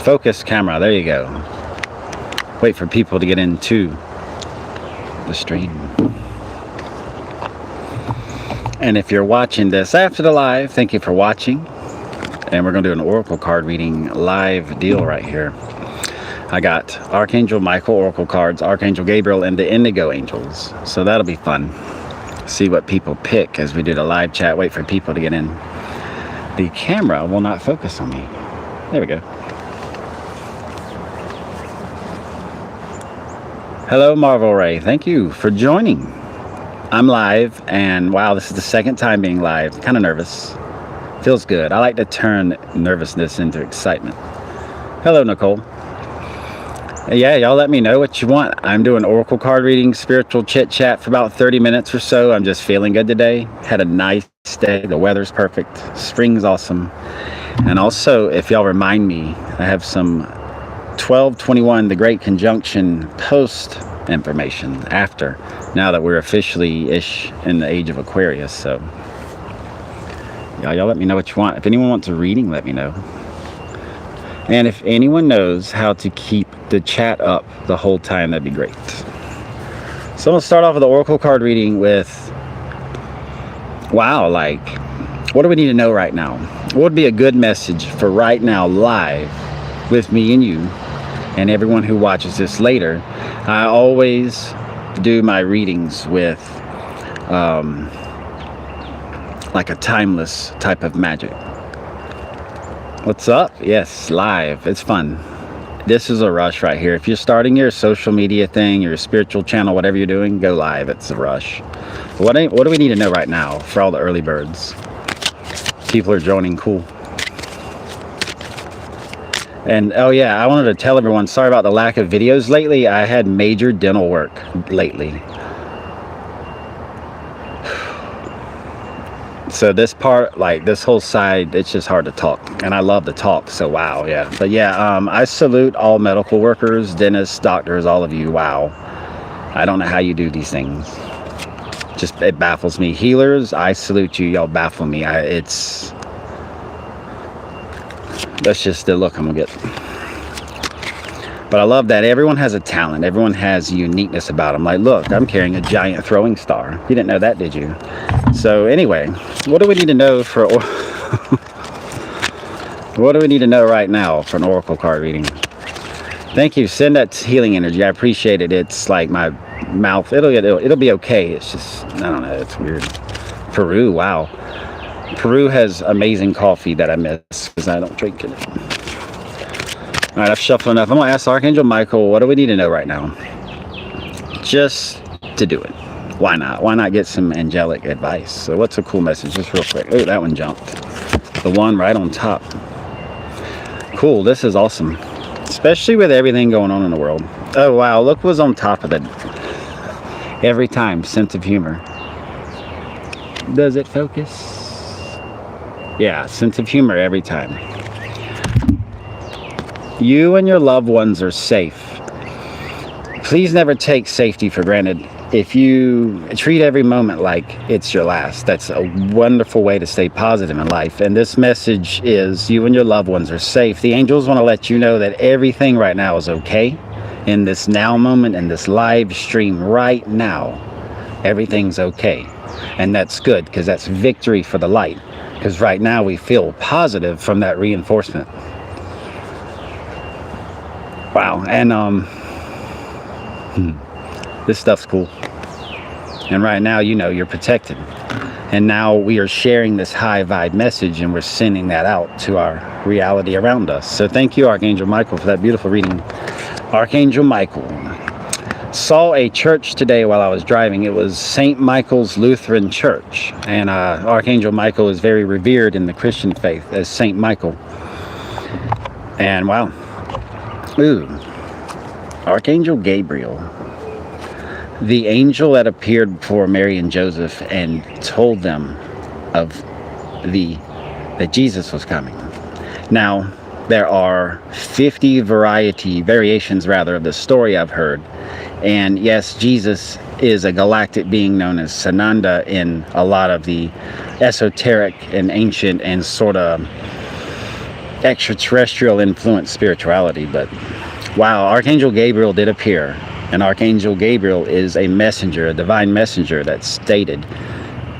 Focus camera, there you go. Wait for people to get into the stream. And if you're watching this after the live, thank you for watching. And we're going to do an oracle card reading live deal right here. I got Archangel Michael oracle cards, Archangel Gabriel, and the Indigo Angels. So that'll be fun. See what people pick as we do the live chat. Wait for people to get in. The camera will not focus on me. There we go. Hello, Marvel Ray. Thank you for joining. I'm live, and wow, this is the second time being live. Kind of nervous. Feels good. I like to turn nervousness into excitement. Hello, Nicole. Yeah, y'all let me know what you want. I'm doing oracle card reading, spiritual chit chat for about 30 minutes or so. I'm just feeling good today. Had a nice day. The weather's perfect. Spring's awesome. And also, if y'all remind me, I have some 12/21, the Great Conjunction post information after, now that we're officially-ish in the age of Aquarius. So, y'all let me know what you want. If anyone wants a reading, let me know. And if anyone knows how to keep the chat up the whole time, that'd be great. So I'm gonna start off with the oracle card reading with, wow, like, what do we need to know right now? What would be a good message for right now, live, with me and you, and everyone who watches this later? I always do my readings with, like a timeless type of magic. What's up? Yes, live. It's fun. This is a rush right here. If you're starting your social media thing, your spiritual channel, whatever you're doing, go live. It's a rush. What do we need to know right now for all the early birds? People are joining. Cool. And oh yeah, I wanted to tell everyone, sorry about the lack of videos lately. I had major dental work lately. So this part, like this whole side, it's just hard to talk, and I love to talk, so wow. Yeah, but yeah, I salute all medical workers, dentists, doctors, all of you. Wow, I don't know how you do these things. Just, it baffles me. Healers, I salute you. Y'all baffle me. That's just the look I'm gonna get. But I love that everyone has a talent. Everyone has uniqueness about them. Like, look, I'm carrying a giant throwing star. You didn't know that, did you? So anyway, what do we need to know for what do we need to know right now for an oracle card reading? Thank you. Send that healing energy. I appreciate it. It's like my mouth. It'll be okay. It's just, I don't know. It's weird. Peru. Wow. Peru has amazing coffee that I miss because I don't drink it. All right, I've shuffled enough. I'm gonna ask Archangel Michael, what do we need to know right now? Just to do it. Why not? Why not get some angelic advice? So what's a cool message? Just real quick. Oh, that one jumped. The one right on top. Cool, this is awesome. Especially with everything going on in the world. Oh, wow, look what's on top of it. Every time, sense of humor. Does it focus? Yeah, sense of humor every time. You and your loved ones are safe. Please never take safety for granted. If you treat every moment like it's your last, that's a wonderful way to stay positive in life. And this message is you and your loved ones are safe. The angels want to let you know that everything right now is okay. In this now moment, in this live stream right now, everything's okay. And that's good, because that's victory for the light. Because right now we feel positive from that reinforcement. Wow, and this stuff's cool. And right now, you know, you're protected. And now we are sharing this high vibe message, and we're sending that out to our reality around us. So thank you, Archangel Michael, for that beautiful reading. Archangel Michael. Saw a church today while I was driving. It was St. Michael's Lutheran Church. And Archangel Michael is very revered in the Christian faith as St. Michael. And wow. Ooh, Archangel Gabriel, the angel that appeared before Mary and Joseph and told them that Jesus was coming. Now, there are 50 variations of the story I've heard. And yes, Jesus is a galactic being known as Sananda in a lot of the esoteric and ancient and sort of extraterrestrial influence spirituality, but wow, Archangel Gabriel did appear. And Archangel Gabriel is a messenger, a divine messenger that stated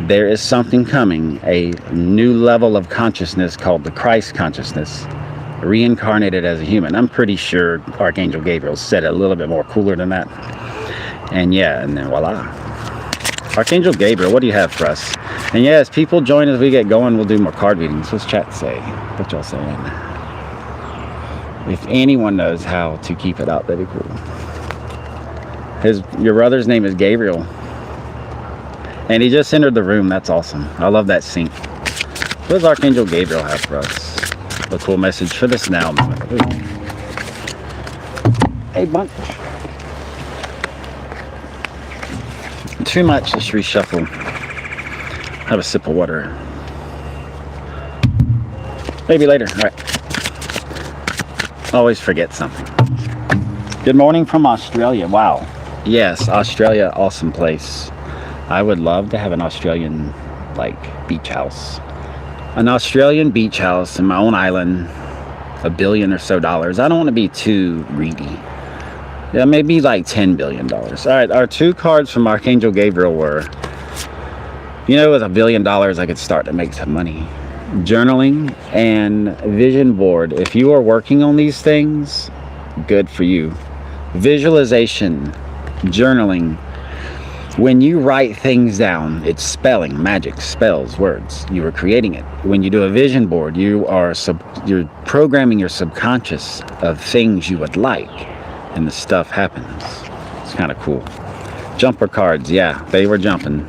there is something coming, a new level of consciousness called the Christ consciousness, reincarnated as a human. I'm pretty sure Archangel Gabriel said it a little bit more cooler than that. And yeah, and then voila. Archangel Gabriel, what do you have for us? And yes, people join as we get going. We'll do more card readings. What's chat say? What y'all saying? If anyone knows how to keep it out, that'd be cool. Your brother's name is Gabriel. And he just entered the room. That's awesome. I love that sync. What does Archangel Gabriel have for us? A cool message for this now moment. Ooh. Hey, bunch. Too much. Let's reshuffle. Have a sip of water. Maybe later. All right. Always forget something. Good morning from Australia. Wow. Yes, Australia, awesome place. I would love to have an Australian, like, beach house. An Australian beach house in my own island, $1 billion or so. I don't want to be too greedy. Yeah, maybe like $10 billion. All right, our two cards from Archangel Gabriel were, you know, with $1 billion, I could start to make some money. Journaling and vision board. If you are working on these things, good for you. Visualization, journaling. When you write things down, it's spelling, magic, spells, words. You are creating it. When you do a vision board, you're programming your subconscious of things you would like, and the stuff happens. It's kind of cool. Jumper cards, yeah, they were jumping.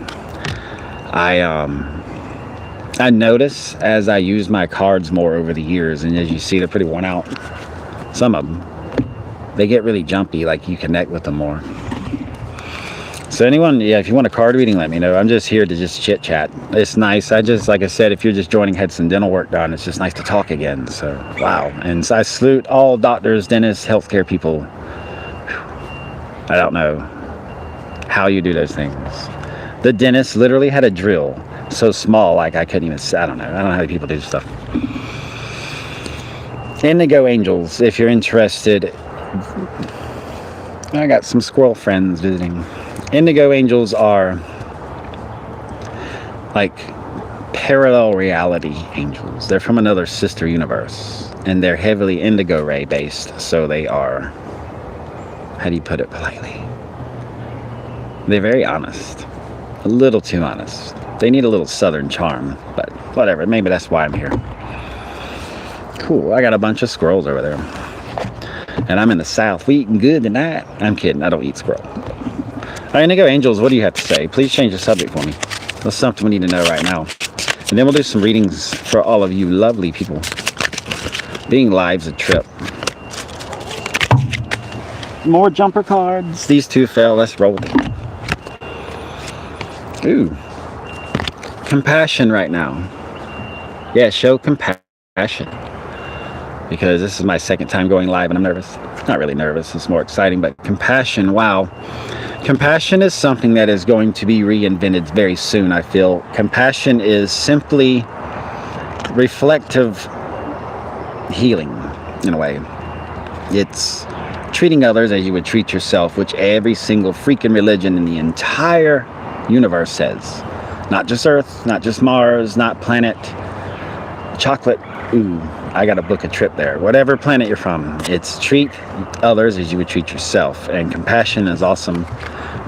I notice as I use my cards more over the years, and as you see, they're pretty worn out. Some of them, they get really jumpy, like you connect with them more. So anyone, yeah, if you want a card reading, let me know. I'm just here to just chit chat. It's nice. Like I said, if you're just joining, had some dental work done, it's just nice to talk again. So, wow. And so I salute all doctors, dentists, healthcare people. I don't know how you do those things. The dentist literally had a drill so small, like I couldn't even, I don't know how people do stuff. Indigo angels, if you're interested. I got some squirrel friends visiting. Indigo angels are like parallel reality angels. They're from another sister universe, and they're heavily indigo ray based. So they are, how do you put it politely? They're very honest, a little too honest. They need a little southern charm, but whatever. Maybe that's why I'm here. Cool. I got a bunch of squirrels over there, and I'm in the south. We eating good tonight. I'm kidding. I don't eat squirrel. All right, Indigo angels, what do you have to say? Please change the subject for me. That's something we need to know right now. And then we'll do some readings for all of you lovely people. Being live's a trip. More jumper cards. These two fell. Let's roll with it. Ooh. Compassion right now. Yeah, show compassion. Because this is my second time going live and I'm nervous. Not really nervous. It's more exciting, but compassion, wow. Compassion is something that is going to be reinvented very soon, I feel. Compassion is simply reflective healing, in a way. It's treating others as you would treat yourself, which every single freaking religion in the entire universe says. Not just Earth, not just Mars, not planet chocolate. Ooh, I gotta book a trip there. Whatever planet you're from, it's treat others as you would treat yourself. And compassion is awesome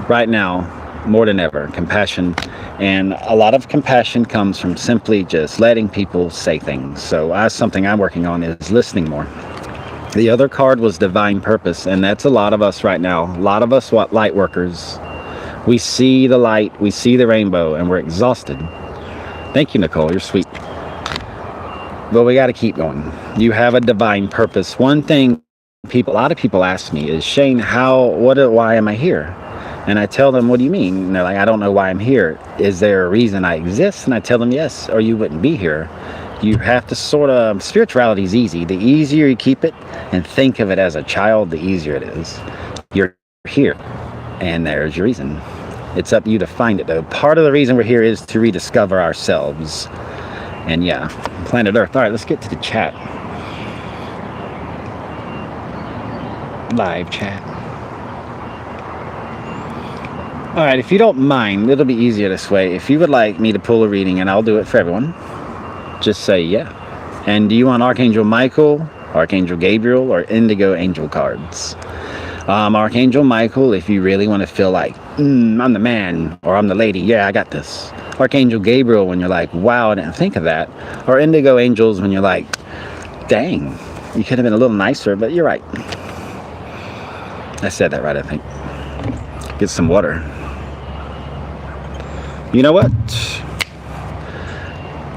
right now, more than ever. Compassion, and a lot of compassion comes from simply just letting people say things. So that's something I'm working on, is listening more. The other card was divine purpose, and that's a lot of us right now. A lot of us, light workers. We see the light, we see the rainbow, and we're exhausted. Thank you, Nicole, you're sweet. But we got to keep going. You have a divine purpose. One thing a lot of people ask me is, Shane, why am I here? And I tell them, what do you mean? And they're like, I don't know why I'm here. Is there a reason I exist? And I tell them, yes, or you wouldn't be here. You have to spirituality is easy. The easier you keep it and think of it as a child, the easier it is. You're here, and there's your reason. It's up to you to find it, though. Part of the reason we're here is to rediscover ourselves. And yeah, planet Earth. All right, let's get to the chat. live chat. All right, if you don't mind, it'll be easier this way. If you would like me to pull a reading, and I'll do it for everyone, just say yeah. And do you want Archangel Michael, Archangel Gabriel, or Indigo Angel cards? Archangel Michael, if you really want to feel like, I'm the man, or I'm the lady, yeah, I got this. Archangel Gabriel, when you're like, wow, I didn't think of that. Or Indigo Angels, when you're like, dang, you could have been a little nicer, but you're right. I said that right, I think. Get some water. You know what?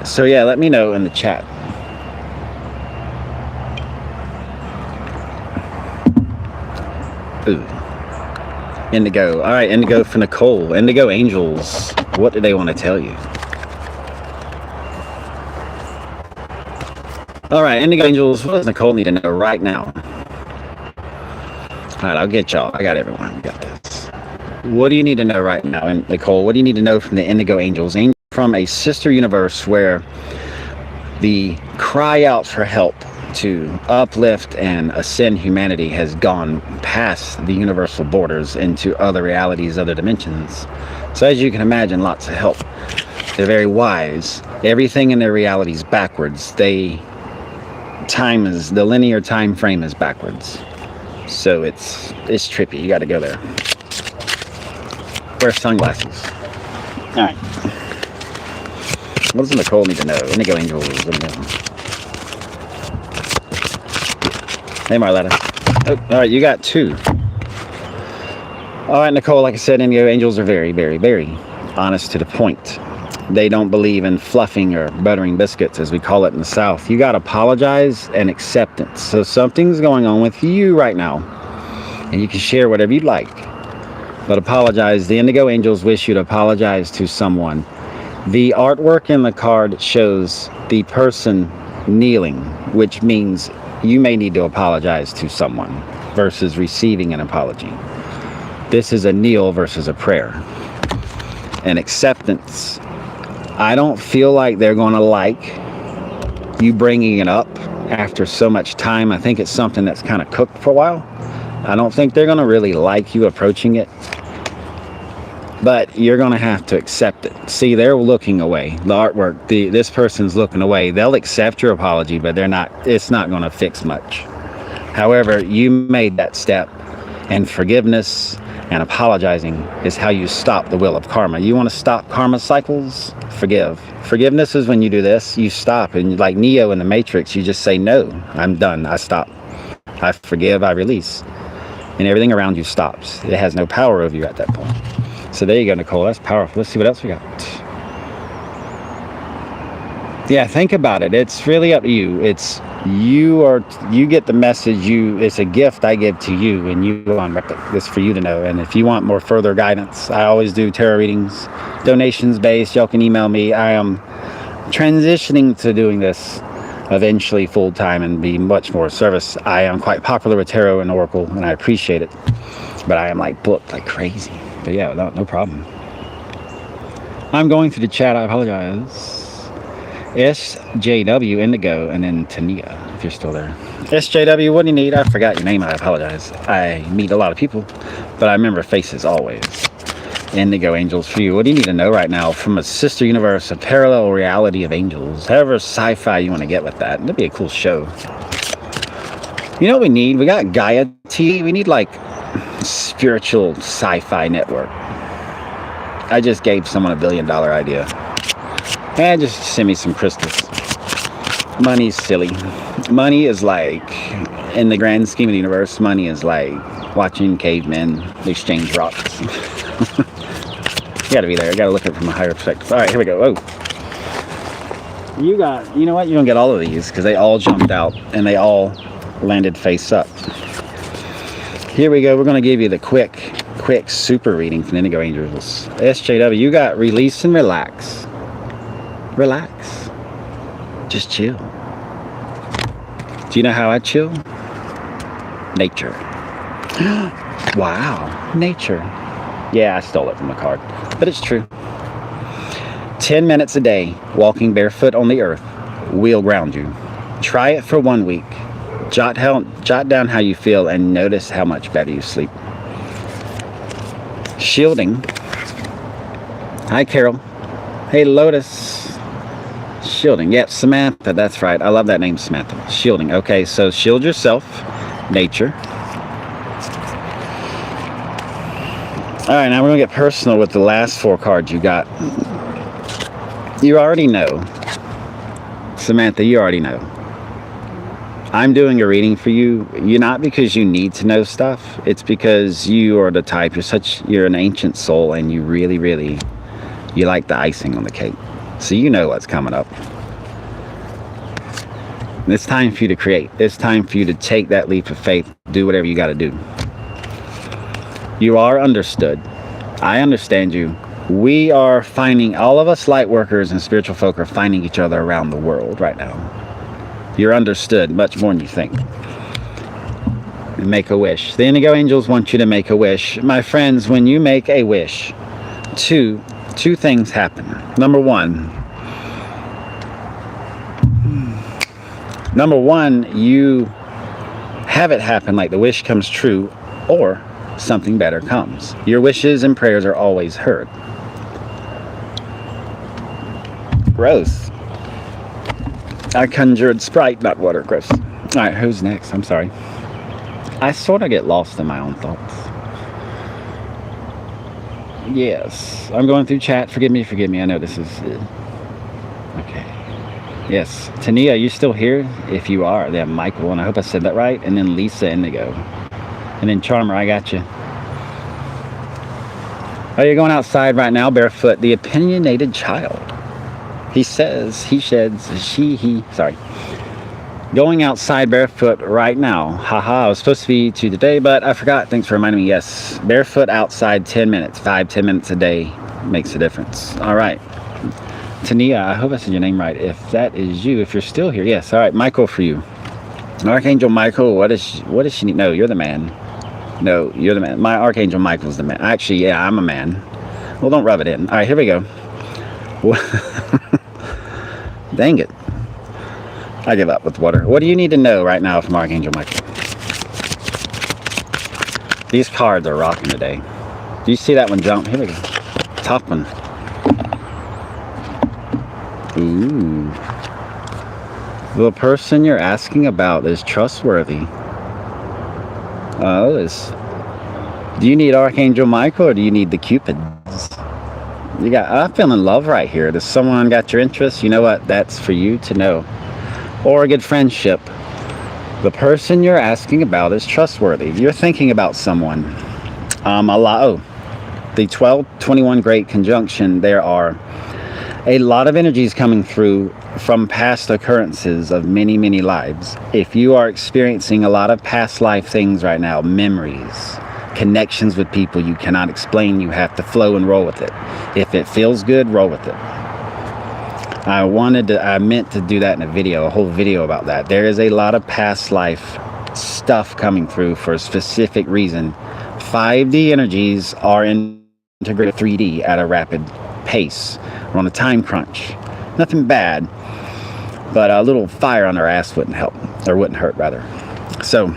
So yeah, let me know in the chat. Ooh. Indigo. All right, Indigo for Nicole. Indigo Angels. What do they want to tell you? All right, Indigo Angels. What does Nicole need to know right now? All right, I'll get y'all. I got everyone. We got this. What do you need to know right now? And Nicole, what do you need to know from the Indigo Angels? From a sister universe where the cry out for help to uplift and ascend humanity has gone past the universal borders into other realities, other dimensions. So as you can imagine, lots of help. They're very wise. Everything in their reality is backwards. The linear time frame is backwards. So it's trippy. You got to go there. Wear sunglasses. All right. What does Nicole need to know? Indigo Angels. Hey, Marletta. Oh, all right, you got 2. All right, Nicole, like I said, Indigo Angels are very, very, very honest to the point. They don't believe in fluffing or buttering biscuits, as we call it in the South. You got apologize and acceptance. So something's going on with you right now, and you can share whatever you'd like. But apologize. The Indigo Angels wish you to apologize to someone. The artwork in the card shows the person kneeling, which means you may need to apologize to someone versus receiving an apology. This is a kneel versus a prayer. And acceptance. I don't feel like they're going to like you bringing it up after so much time. I think it's something that's kind of cooked for a while. I don't think they're going to really like you approaching it. But you're going to have to accept it. See, they're looking away. The artwork, this person's looking away. They'll accept your apology, but it's not going to fix much. However, you made that step, and forgiveness and apologizing is how you stop the wheel of karma. You want to stop karma cycles? Forgive. Forgiveness is when you do this, you stop. And like Neo in the Matrix, you just say, no, I'm done. I stop. I forgive, I release. And everything around you stops. It has no power over you at that point. So there you go, Nicole. That's powerful. Let's see what else we got. Yeah, think about it. It's really up to you. It's you get the message. It's a gift I give to you, and you on record. This for you to know. And if you want more further guidance, I always do tarot readings, donations based. Y'all can email me. I am transitioning to doing this eventually full time and be much more service. I am quite popular with tarot and oracle, and I appreciate it. But I am like booked like crazy. But yeah, no problem. I'm going through the chat. I apologize. SJW Indigo, and then Tania, if you're still there. SJW, what do you need? I forgot your name. I apologize. I meet a lot of people, but I remember faces always. Indigo Angels for you. What do you need to know right now from a sister universe, a parallel reality of angels? However sci-fi you want to get with that. That'd be a cool show. You know what we need? We got Gaia T. We need like spiritual sci-fi network. I just gave someone $1 billion idea. And just send me some crystals. Money's silly. Money is like, in the grand scheme of the universe, money is like watching cavemen exchange rocks. You gotta be there. You gotta look at it from a higher perspective. All right, here we go. Oh, you know what? You're gonna get all of these because they all jumped out and they all landed face up. Here we go. We're gonna give you the quick super reading from Indigo Angels. SJW, you got release and relax. Relax. Just chill. Do you know how I chill? Nature. Wow. Nature. Yeah, I stole it from a card. But it's true. 10 minutes a day, walking barefoot on the earth, will ground you. Try it for 1 week. Jot down how you feel and notice how much better you sleep. Shielding. Hi, Carol. Hey, Lotus. Shielding. Yep, Samantha. That's right. I love that name, Samantha. Shielding. Okay, so shield yourself. Nature. All right, now we're going to get personal with the last 4 cards you got. You already know. Samantha, you already know. I'm doing a reading for you. You're not because you need to know stuff. It's because you are the type. You're an ancient soul, and you really, you like the icing on the cake. So you know what's coming up. It's time for you to create. It's time for you to take that leap of faith. Do whatever you got to do. You are understood. I understand you. We are finding, all of us light workers and spiritual folk are finding each other around the world right now. You're understood much more than you think. Make a wish. The Indigo Angels want you to make a wish. My friends, when you make a wish, two things happen. Number one, you have it happen, like the wish comes true, or something better comes. Your wishes and prayers are always heard. Rose. I conjured Sprite, not water, Chris. Alright, who's next? I'm sorry. I sort of get lost in my own thoughts. Yes. I'm going through chat. Forgive me. I know this is... okay. Yes. Tania, are you still here? If you are, then Michael, and I hope I said that right. And then Lisa Indigo. And then Charmer, I got you. Oh, you're going outside right now, barefoot. The opinionated child. He says, he sheds, he, sorry. Going outside barefoot right now. Haha, I was supposed to be to today, but I forgot. Thanks for reminding me. Yes, barefoot outside 10 minutes. 5-10 minutes a day makes a difference. All right. Tania, I hope I said your name right. If that is you, if you're still here. Yes, all right. Michael for you. Archangel Michael, what does she need? No, you're the man. No, you're the man. My Archangel Michael's the man. Actually, yeah, I'm a man. Well, don't rub it in. All right, here we go. Dang it. I give up with water. What do you need to know right now from Archangel Michael? These cards are rocking today. Do you see that one jump? Here we go. Top one. Ooh. The person you're asking about is trustworthy. Do you need Archangel Michael or do you need the Cupids? I'm feeling love right here. Does someone got your interest? You know what? That's for you to know. Or a good friendship. The person you're asking about is trustworthy. You're thinking about someone. The 12-21 great conjunction, there are a lot of energies coming through from past occurrences of many lives. If you are experiencing a lot of past life things right now, memories, connections with people you cannot explain, you have to flow and roll with it. If it feels good, roll with it. I meant to do that in a video, a whole video about that. There is a lot of past life stuff coming through for a specific reason. 5D energies are integrated 3D at a rapid pace. We're on a time crunch. Nothing bad, but a little fire on our ass wouldn't help, or wouldn't hurt rather. So,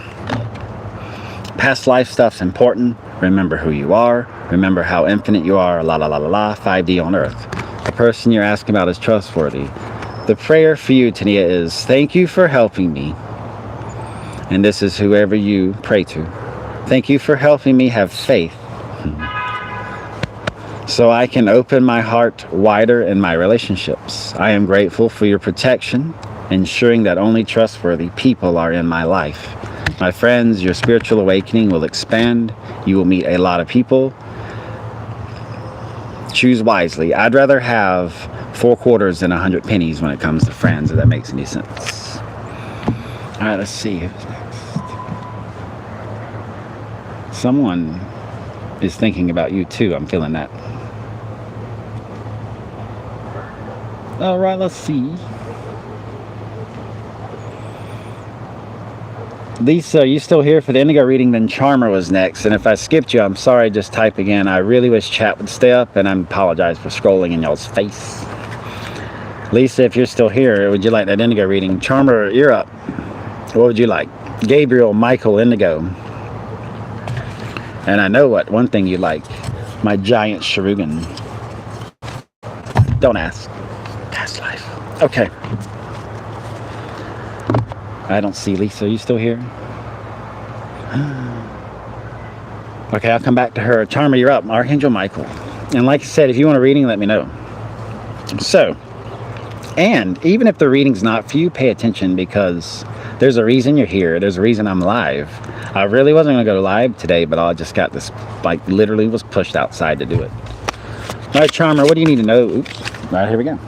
past life stuff's important. Remember who you are. Remember how infinite you are. 5D on Earth. The person you're asking about is trustworthy. The prayer for you, Tania, is thank you for helping me. And this is whoever you pray to. Thank you for helping me have faith. So I can open my heart wider in my relationships. I am grateful for your protection, ensuring that only trustworthy people are in my life. My friends, your spiritual awakening will expand. You will meet a lot of people. Choose wisely. I'd rather have 4 quarters than 100 pennies when it comes to friends, if that makes any sense. All right, let's see who's next. Someone is thinking about you too. I'm feeling that. All right, let's see. Lisa, are you still here for the Indigo reading? Then Charmer was next. And if I skipped you, I'm sorry, just type again. I really wish chat would stay up, and I apologize for scrolling in y'all's face. Lisa, if you're still here, would you like that Indigo reading? Charmer, you're up. What would you like? Gabriel, Michael, Indigo. And I know what one thing you like. My giant Sharugan. Don't ask. Past life. Okay. I don't see Lisa. Are you still here? Okay, I'll come back to her. Charmer, you're up. Archangel Michael. And like I said, if you want a reading, let me know. So, and even if the reading's not for you, pay attention, because there's a reason you're here. There's a reason I'm live. I really wasn't going to go live today, but I just got this, like, literally was pushed outside to do it. All right, Charmer, what do you need to know? Oops. All right, here we go.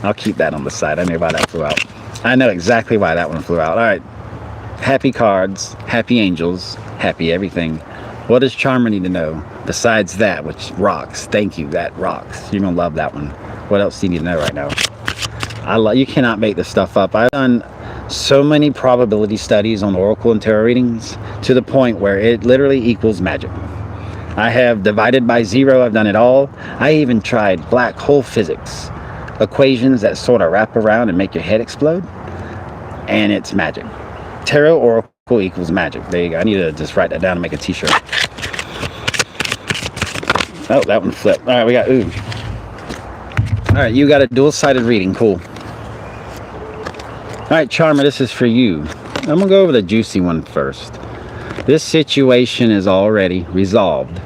I'll keep that on the side. I know why that flew out. I know exactly why that one flew out. All right. Happy cards, happy angels, happy everything. What does Charmer need to know besides that, which rocks? Thank you, that rocks. You're gonna love that one. What else do you need to know right now? You cannot make this stuff up. I've done so many probability studies on oracle and tarot readings to the point where it literally equals magic. I have divided by zero. I've done it all. I even tried black hole physics, equations that sort of wrap around and make your head explode, and it's magic. Tarot oracle equals magic. There you go. I need to just write that down and make a t-shirt. Oh, that one flipped. All right, we got ooh. All right, you got a dual-sided reading. Cool. All right, Charmer, this is for you. I'm gonna go over the juicy one first. This situation is already resolved.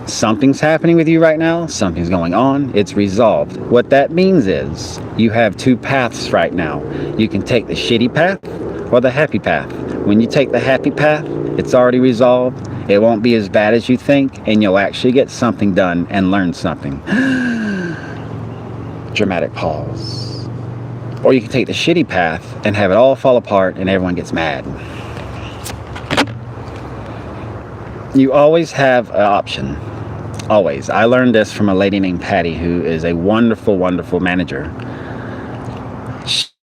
Something's happening with you right now. Something's going on. It's resolved. What that means is you have two paths right now. You can take the shitty path or the happy path. When you take the happy path, it's already resolved. It won't be as bad as you think, and you'll actually get something done and learn something. Dramatic pause. Or you can take the shitty path and have it all fall apart and everyone gets mad. You always have an option. Always. I learned this from a lady named Patty, who is a wonderful, wonderful manager.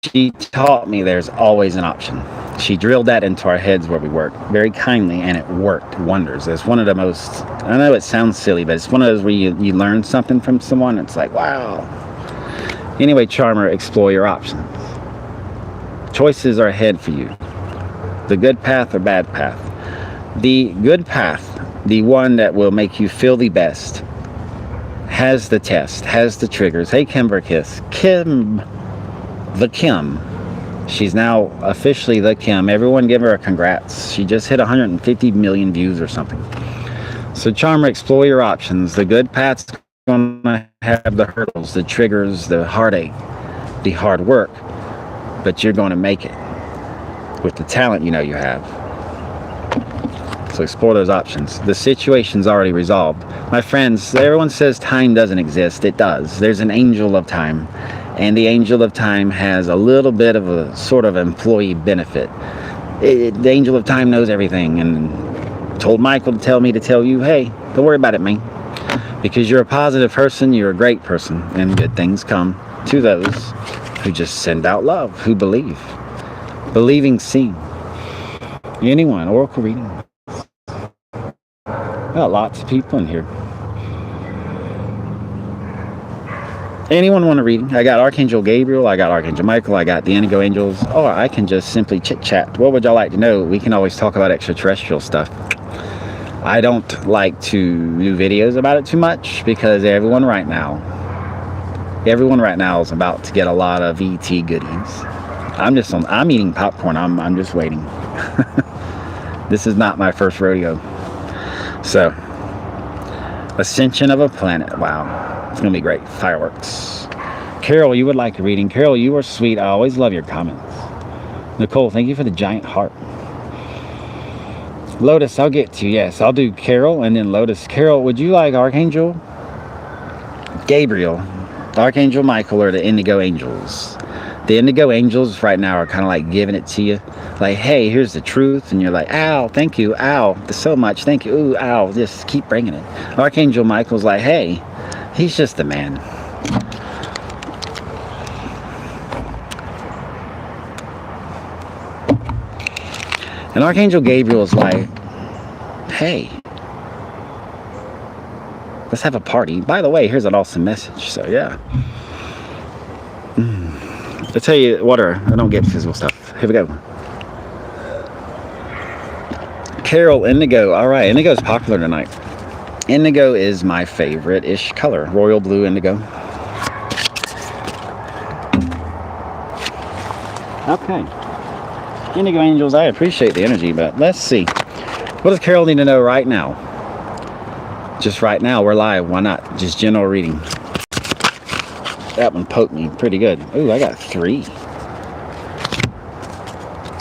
She taught me there's always an option. She drilled that into our heads where we work very kindly, and it worked wonders. It's one of the most, I know it sounds silly, but it's one of those where you learn something from someone. It's like, wow. Anyway, Charmer, explore your options. Choices are ahead for you. The good path or bad path. The good path, the one that will make you feel the best, has the test, has the triggers. Hey, Kimberkiss. Kim. The Kim. She's now officially the Kim. Everyone give her a congrats. She just hit 150 million views or something. So Charmer, explore your options. The good path's going to have the hurdles, the triggers, the heartache, the hard work. But you're going to make it with the talent you know you have. So explore those options. The situation's already resolved. My friends, everyone says time doesn't exist. It does. There's an angel of time. And the angel of time has a little bit of a sort of employee benefit. The angel of time knows everything and told Michael to tell me to tell you, hey, don't worry about it, man. Because you're a positive person, you're a great person, and good things come to those who just send out love, who believe. Believing seeing. Anyone, oracle reading. Got lots of people in here. Anyone want a reading? I got Archangel Gabriel, I got Archangel Michael, I got the Indigo Angels, or I can just simply chit-chat. What would y'all like to know? We can always talk about extraterrestrial stuff. I don't like to do videos about it too much because everyone right now is about to get a lot of ET goodies. I'm eating popcorn. I'm just waiting. This is not my first rodeo. So, ascension of a planet. Wow. It's going to be great. Fireworks. Carol, you would like a reading. Carol, you are sweet. I always love your comments. Nicole, thank you for the giant heart. Lotus, I'll get to you. Yes, I'll do Carol and then Lotus. Carol, would you like Archangel Gabriel, Archangel Michael, or the Indigo Angels? The Indigo Angels right now are kind of like giving it to you. Like, hey, here's the truth. And you're like, ow, thank you. Ow, so much. Thank you. Ooh, ow. Just keep bringing it. Archangel Michael's like, hey, he's just a man. And Archangel Gabriel is like, hey, let's have a party. By the way, here's an awesome message. So, yeah. I tell you, water. I don't get physical stuff. Here we go. Carol, indigo. All right, indigo is popular tonight. Indigo is my favorite-ish color. Royal blue indigo. Okay. Indigo angels, I appreciate the energy, but let's see. What does Carol need to know right now? Just right now, we're live. Why not? Just general reading. That one poked me pretty good. Ooh, I got 3.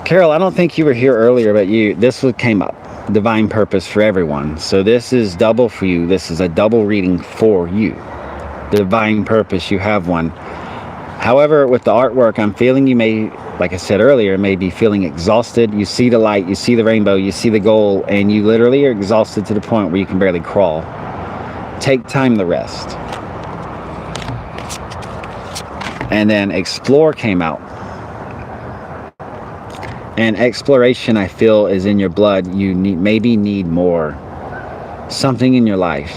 Carol, I don't think you were here earlier, but this one came up. Divine purpose for everyone. So this is double for you. This is a double reading for you. Divine purpose, you have one. However, with the artwork, I'm feeling you may, like I said earlier, may be feeling exhausted. You see the light, you see the rainbow, you see the goal, and you literally are exhausted to the point where you can barely crawl. Take time to rest. And then explore came out. And exploration, I feel, is in your blood. You maybe need more, something in your life,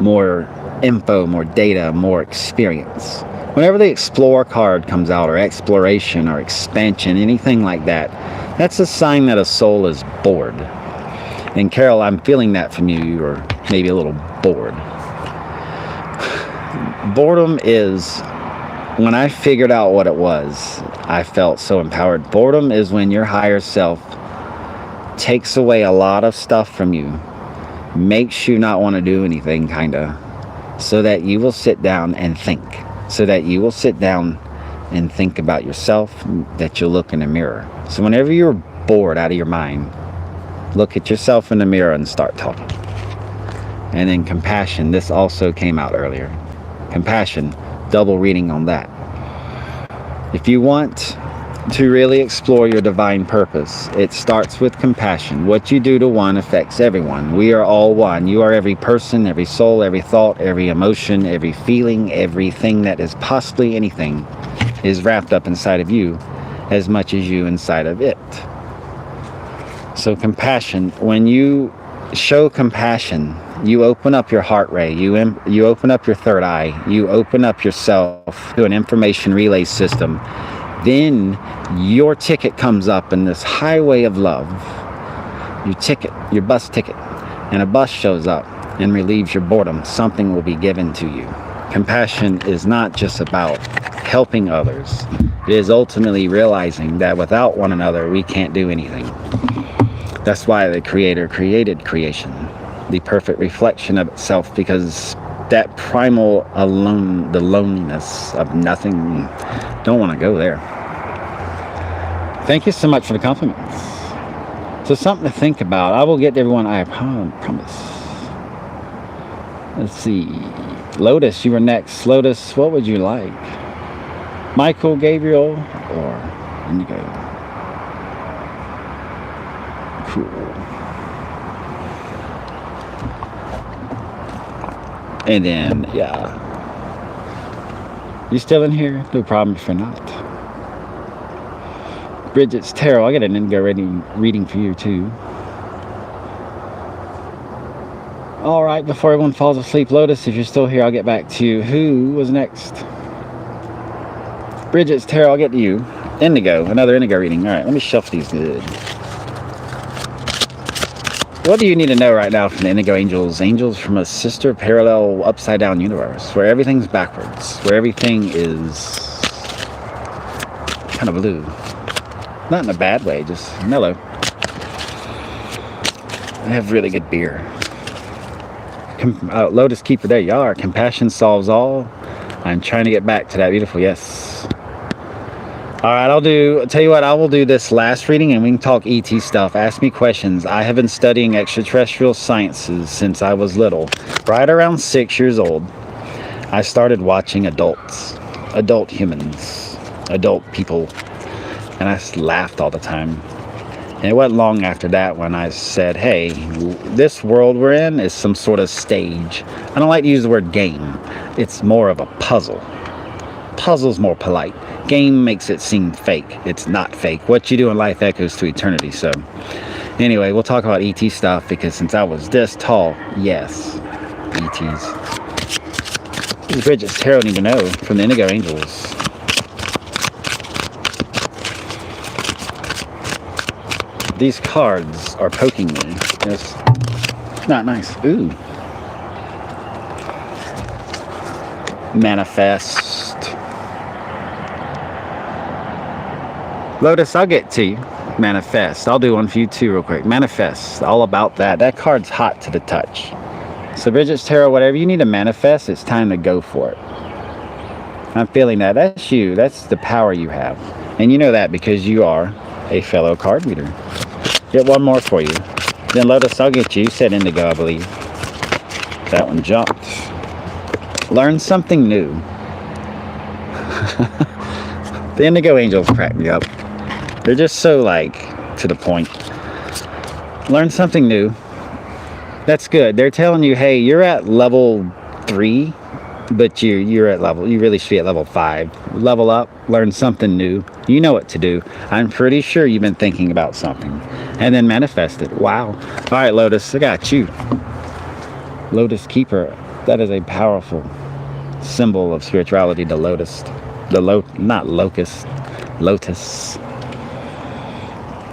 more info, more data, more experience. Whenever the explore card comes out, or exploration, or expansion, anything like that, that's a sign that a soul is bored. And Carol, I'm feeling that from you. You're maybe a little bored. Boredom is, when I figured out what it was, I felt so empowered. Boredom is when your higher self takes away a lot of stuff from you, makes you not want to do anything, kinda, so that you will sit down and think. So that you will sit down and think about yourself, that you'll look in the mirror. So whenever you're bored out of your mind, look at yourself in the mirror and start talking. And then compassion, this also came out earlier. Compassion, double reading on that. If you want to really explore your divine purpose, it starts with compassion. What you do to one affects everyone. We are all one. You are every person, every soul, every thought, every emotion, every feeling, everything that is possibly anything is wrapped up inside of you as much as you inside of it. So compassion, when you show compassion, you open up your heart ray, you open up your third eye, you open up yourself to an information relay system. Then your ticket comes up in this highway of love. Your bus ticket, and a bus shows up and relieves your boredom. Something will be given to you. Compassion is not just about helping others. It is ultimately realizing that without one another, we can't do anything. That's why the Creator created creation, the perfect reflection of itself, because that primal alone, the loneliness of nothing, don't want to go there. Thank you so much for the compliments. So something to think about. I will get to everyone, I promise. Let's see. Lotus, you were next. Lotus, what would you like? Michael, Gabriel, or Indigo? Cool. And then, yeah. You still in here? No problem if you're not. Bridget's tarot. I got an indigo reading for you too. All right, before everyone falls asleep, Lotus, if you're still here, I'll get back to you. Who was next? Bridget's tarot. I'll get to you. Indigo. Another indigo reading. All right, let me shuffle these good. What do you need to know right now from the indigo angels? Angels from a sister parallel upside down universe where everything's backwards, where everything is kind of blue. Not in a bad way, just mellow. I have really good beer. Lotus Keeper, there you are. Compassion solves all. I'm trying to get back to that. Beautiful, yes. All right, I'll tell you what, I will do this last reading and we can talk ET stuff. Ask me questions. I have been studying extraterrestrial sciences since I was little. Right around 6 years old, I started watching adult humans, adult people, and I just laughed all the time. And it wasn't long after that when I said, hey, this world we're in is some sort of stage. I don't like to use the word game. It's more of a puzzle. Puzzle's more polite. Game makes it seem fake. It's not fake. What you do in life echoes to eternity. So anyway, we'll talk about ET stuff because since I was this tall, yes, ETs. This is Bridget's tarot need to know from the Indigo Angels. These cards are poking me. It's not nice. Ooh. Manifest. Lotus, I'll get to you. Manifest. I'll do one for you too real quick. Manifest. All about that. That card's hot to the touch. So Bridget's Tarot, whatever you need to manifest, it's time to go for it. I'm feeling that. That's you. That's the power you have. And you know that because you are a fellow card reader. Get one more for you. Then Lotus, I'll get you. You said Indigo, I believe. That one jumped. Learn something new. The Indigo Angels crack me up. They're just so, like, to the point. Learn something new. That's good. They're telling you, hey, you're at level 3, but you're at level, you really should be at level 5. Level up, learn something new. You know what to do. I'm pretty sure you've been thinking about something. And then manifest it. Wow. All right, Lotus, I got you. Lotus Keeper. That is a powerful symbol of spirituality, the lotus. Not locust, lotus.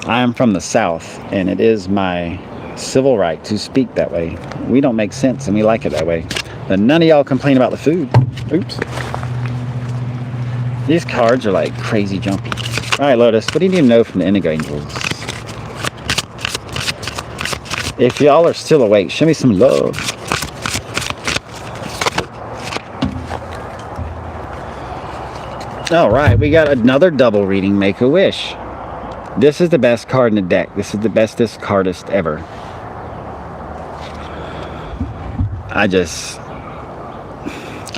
I am from the South, and it is my civil right to speak that way. We don't make sense, and we like it that way. But none of y'all complain about the food. Oops. These cards are like crazy jumpy. All right, Lotus, what do you need to know from the Indigo Angels? If y'all are still awake, show me some love. All right, we got another double reading, Make a Wish. This is the best card in the deck. This is the bestest cardist ever. I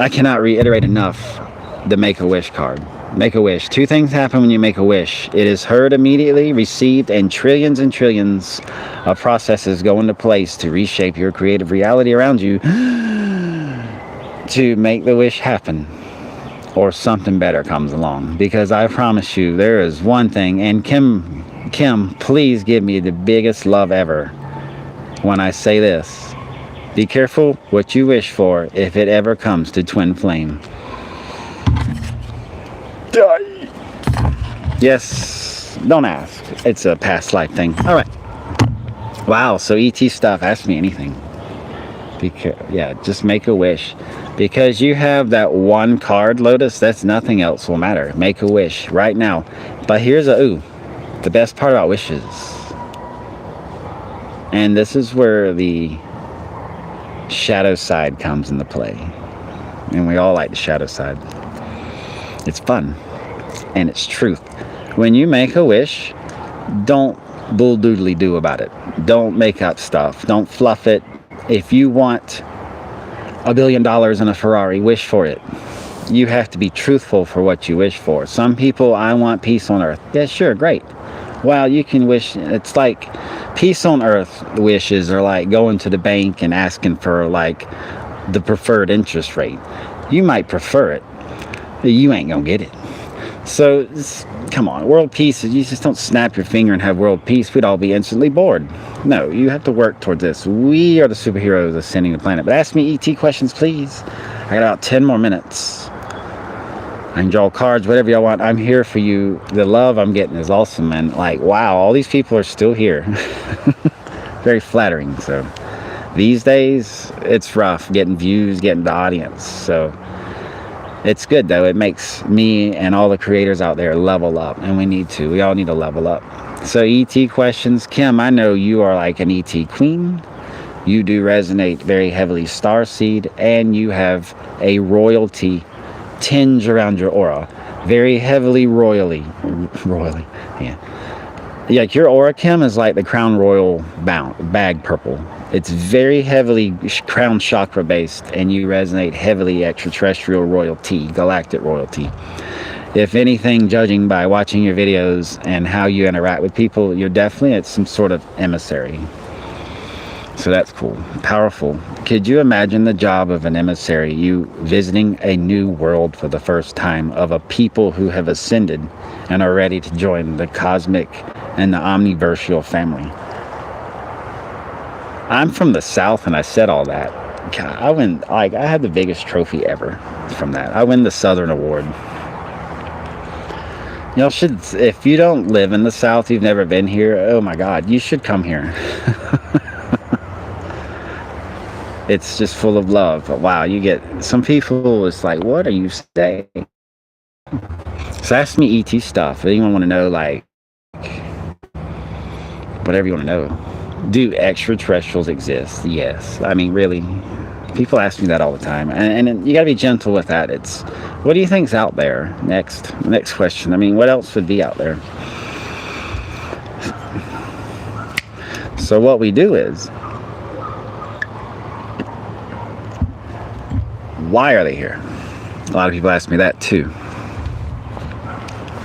cannot reiterate enough the Make-A-Wish card. Make-A-Wish. 2 things happen when you make a wish. It is heard immediately, received, and trillions of processes go into place to reshape your creative reality around you to make the wish happen. Or something better comes along. Because I promise you, there is one thing, and Kim, please give me the biggest love ever when I say this. Be careful what you wish for if it ever comes to twin flame. Die. Yes, don't ask. It's a past life thing. All right. Wow, so ET stuff, ask me anything. Yeah, just make a wish. Because you have that one card, Lotus, that's nothing else will matter. Make a wish right now. But here's the best part about wishes. And this is where the shadow side comes into play. And we all like the shadow side. It's fun. And it's truth. When you make a wish, don't bull-doodly do about it. Don't make up stuff. Don't fluff it. If you want $1 billion in a Ferrari, wish for it. You have to be truthful for what you wish for. Some people, I want peace on earth. Yeah, sure, great. Well, you can wish, it's like peace on earth wishes are like going to the bank and asking for like the preferred interest rate. You might prefer it, but you ain't gonna get it. So, come on, world peace, you just don't snap your finger and have world peace. We'd all be instantly bored. No, you have to work towards this. We are the superheroes ascending the planet. But ask me ET questions, please. I got about 10 more minutes. I can draw cards, whatever y'all want. I'm here for you. The love I'm getting is awesome, man. Like, wow, all these people are still here. Very flattering. So, these days, it's rough getting views, getting the audience. So, it's good, though. It makes me and all the creators out there level up. And we need to. We all need to level up. So, ET questions. Kim, I know you are like an ET queen. You do resonate very heavily starseed. And you have a royalty tinge around your aura. Very heavily royally. Yeah. Like your aura, Kim, is like the Crown Royal bag purple. It's very heavily crown chakra based, and you resonate heavily extraterrestrial royalty, galactic royalty. If anything, judging by watching your videos and how you interact with people, you're definitely at some sort of emissary. So that's cool. Powerful. Could you imagine the job of an emissary, you visiting a new world for the first time of a people who have ascended and are ready to join the cosmic and the omniversal family? I'm from the South, and I said all that. God, I had the biggest trophy ever from that. I win the Southern Award. Y'all should, if you don't live in the South, you've never been here, oh my God, you should come here. It's just full of love. Wow, you get, some people, it's like, what are you saying? So ask me ET stuff. Anyone want to know, like, whatever you want to know. Do extraterrestrials exist? Yes. I mean, really, people ask me that all the time, and you got to be gentle with that. It's, what do you think's out there? Next question. I mean, what else would be out there? So what we do is, why are they here? A lot of people ask me that too.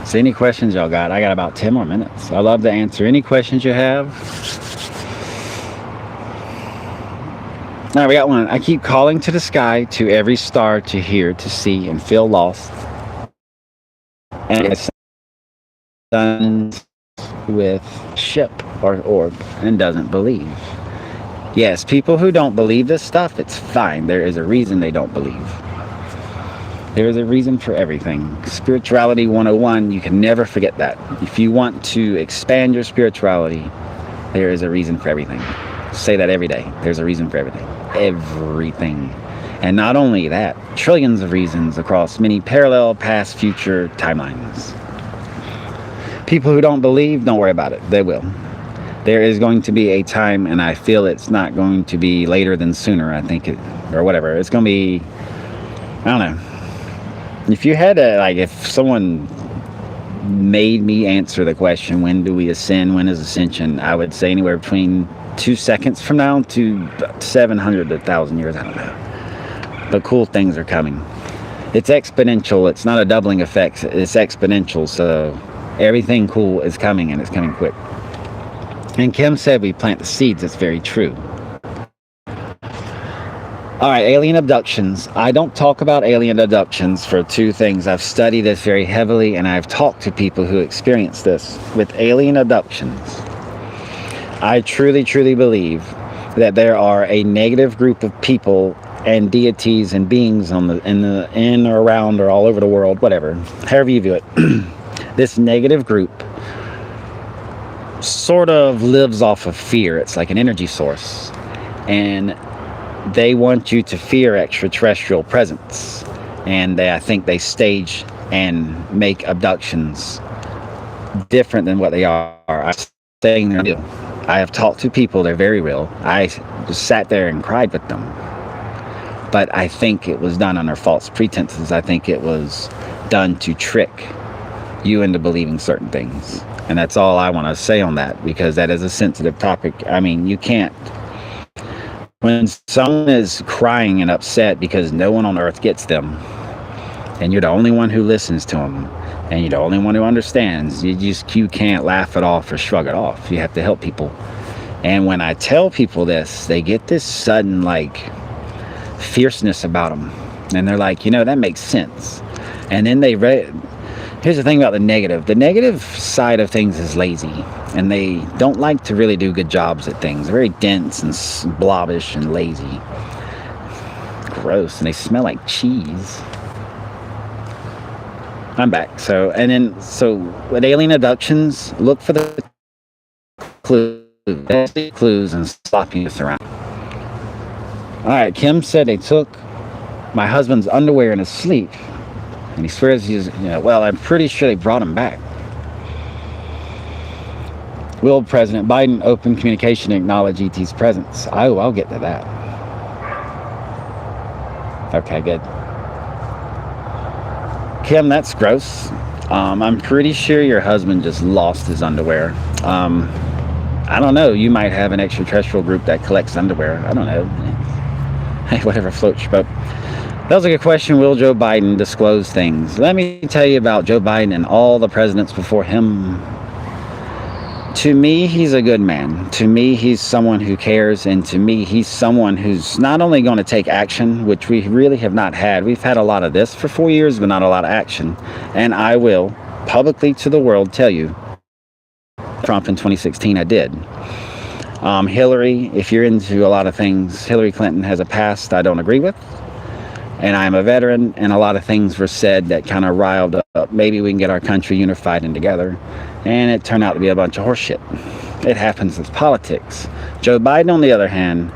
So any questions y'all got? I got about 10 more minutes. I love to answer any questions you have. All right, we got one. I keep calling to the sky, to every star, to hear, to see, and feel lost. And it's done with ship or orb and doesn't believe. Yes, people who don't believe this stuff, it's fine. There is a reason they don't believe. There is a reason for everything. Spirituality 101, you can never forget that. If you want to expand your spirituality, there is a reason for everything. Say that every day. There's a reason for everything. Everything. And not only that, trillions of reasons across many parallel, past, future timelines. People who don't believe, don't worry about it. They will. There is going to be a time, and I feel it's not going to be later than sooner, I think, or whatever. It's going to be, I don't know. If you had to, like, if someone made me answer the question, when do we ascend, when is ascension, I would say anywhere between 2 seconds from now to 700 to 1,000 years, I don't know. But cool things are coming. It's exponential. It's not a doubling effect. It's exponential. So everything cool is coming, and it's coming quick. And Kim said we plant the seeds. It's very true. All right, alien abductions. I don't talk about alien abductions for two things. I've studied this very heavily, and I've talked to people who experience this. With alien abductions, I truly, truly believe that there are a negative group of people and deities and beings in or around or all over the world, whatever, however you view it. This negative group sort of lives off of fear. It's like an energy source, and they want you to fear extraterrestrial presence, and I think they stage and make abductions different than what they are. I'm saying they're real. I have talked to people, they're very real. I just sat there and cried with them, but I think it was done under false pretenses. I think it was done to trick you into believing certain things, and that's all I want to say on that, because that is a sensitive topic. I mean, you can't, when someone is crying and upset because no one on earth gets them, and you're the only one who listens to them, and you're the only one who understands, you can't laugh it off or shrug it off. You have to help people. And when I tell people this, they get this sudden, like, fierceness about them, and they're like, you know, that makes sense. And then they here's the thing about the negative side of things is lazy, and they don't like to really do good jobs at things. They're very dense and blobbish and lazy, gross, and they smell like cheese. I'm back. So with alien abductions, look for the clues and stop you around. All right, Kim said they took my husband's underwear in his sleep, and he swears he's, well, I'm pretty sure they brought him back. Will President Biden open communication and acknowledge ET's presence? Oh, I'll get to that. Okay, good. Kim, that's gross. I'm pretty sure your husband just lost his underwear. I don't know. You might have an extraterrestrial group that collects underwear. I don't know. Hey, whatever floats your boat. That was a good question. Will Joe Biden disclose things? Let me tell you about Joe Biden and all the presidents before him. To me, he's a good man. To me, he's someone who cares. And to me, he's someone who's not only going to take action, which we really have not had. We've had a lot of this for 4 years, but not a lot of action. And I will publicly to the world tell you, Trump in 2016, I did. Hillary, if you're into a lot of things, Hillary Clinton has a past I don't agree with. And I'm a veteran, and a lot of things were said that kind of riled up. Maybe we can get our country unified and together. And it turned out to be a bunch of horseshit. It happens with politics. Joe Biden, on the other hand,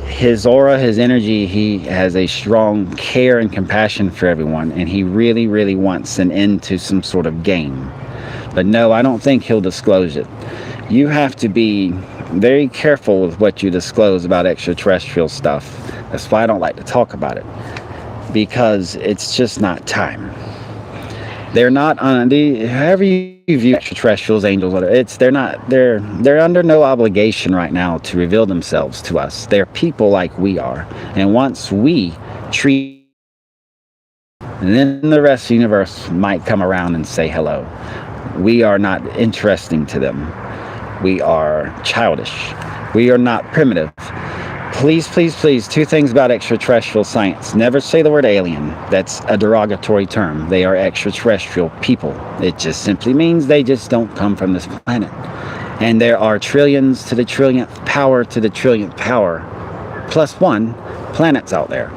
his aura, his energy, he has a strong care and compassion for everyone, and he really, really wants an end to some sort of game. But no, I don't think he'll disclose it. You have to be very careful with what you disclose about extraterrestrial stuff. That's why I don't like to talk about it, because it's just not time. They're not on the, however you view extraterrestrials, angels, whatever. They're under no obligation right now to reveal themselves to us. They're people like we are, and once we treat, and then the rest of the universe might come around and say hello. We are not interesting to them. We are childish. We are not primitive. Please, please, please, 2 things about extraterrestrial science. Never say the word alien. That's a derogatory term. They are extraterrestrial people. It just simply means they just don't come from this planet. And there are trillions to the trillionth power to the trillionth power, +1 planets out there.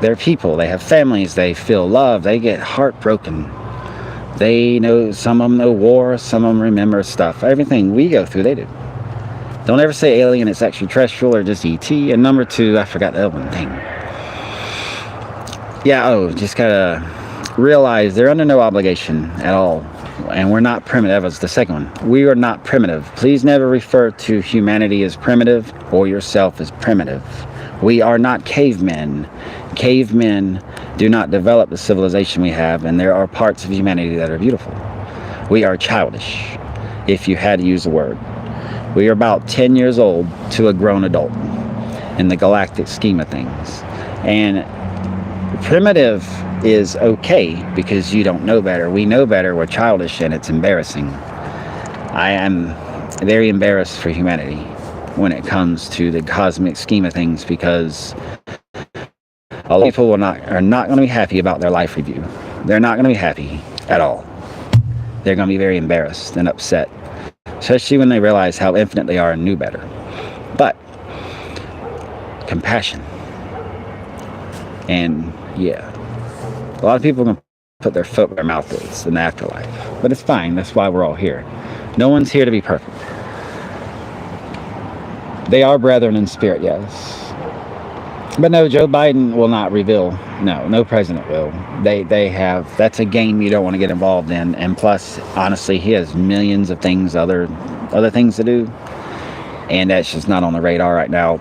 They're people. They have families. They feel love. They get heartbroken. They know, some of them know war, some of them remember stuff. Everything we go through, they do. Don't ever say alien, it's extraterrestrial or just ET. And number 2, I forgot the other one thing. Yeah, just gotta realize they're under no obligation at all. And we're not primitive. That's the second one. We are not primitive. Please never refer to humanity as primitive or yourself as primitive. We are not cavemen. Cavemen do not develop the civilization we have, and there are parts of humanity that are beautiful. We are childish, if you had to use the word. We are about 10 years old to a grown adult in the galactic scheme of things. And primitive is okay because you don't know better. We know better. We're childish, and it's embarrassing. I am very embarrassed for humanity when it comes to the cosmic scheme of things, because a lot of people are not going to be happy about their life review. They're not going to be happy at all. They're going to be very embarrassed and upset, especially when they realize how infinite they are and knew better. But compassion. And yeah, a lot of people are going to put their foot where their mouth is in the afterlife. But it's fine. That's why we're all here. No one's here to be perfect. They are brethren in spirit, yes. But no, Joe Biden will not reveal. No president will. They have, that's a game you don't want to get involved in. And plus, honestly, he has millions of things, other things to do. And that's just not on the radar right now.